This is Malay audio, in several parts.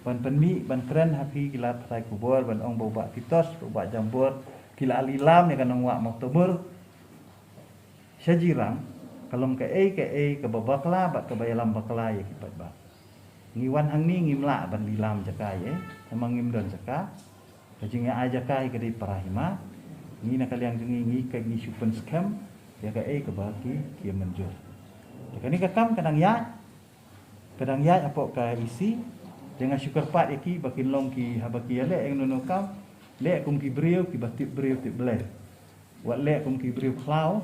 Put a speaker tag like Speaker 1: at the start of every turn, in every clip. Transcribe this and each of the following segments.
Speaker 1: ban penmi ban keren hapi gila patai kubur ban ong bobak titos bobak jambur gila alilam ya kan ong wak moktomur sajirang kalom ke babakla bak ke bayalam bakla ya kipat ba ngiwan hang ni ngimla ban lilam jakai emang ngimdon jaka kajinga aja kai ke di parahima ni nak kalian ngi ke ngi supen scam ya ke baki kia menjur kan ni kakam kadang ya apa ka isi dengan syukur pat iki bakin long ki habaki le eng nono kam le kum ki brio ki batip brio tip ble wat le kum ki brio klau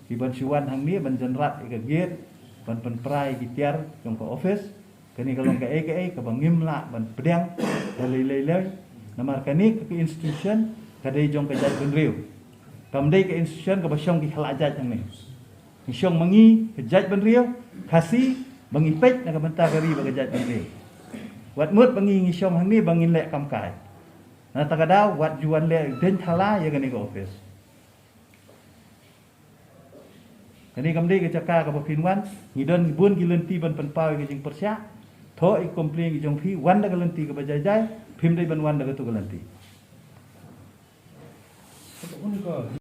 Speaker 1: ki ban suan hang ni ban jenrat ke gate ban penprai ki tiar jong ke office kani kalong ke bangim la ban pedang lele namar kani ke institution kadai jong ke jat benriu kamdai ke institution ke basyong ki halajat hang ni isyong mangi ke jat benriu kasih bangi pej nak bentar kari bagi jat benriu wat mut bangi ngisyong hang ni bangin lek kamkai na takada wat juan lek den thala ya kani ke office kani kamdai ke caka ke pinwan ngidon bun gilenti ban penpau ke jing persya tho I komplain ki jong phi wan da galenti ke bajai phim dai ban wan da tu galenti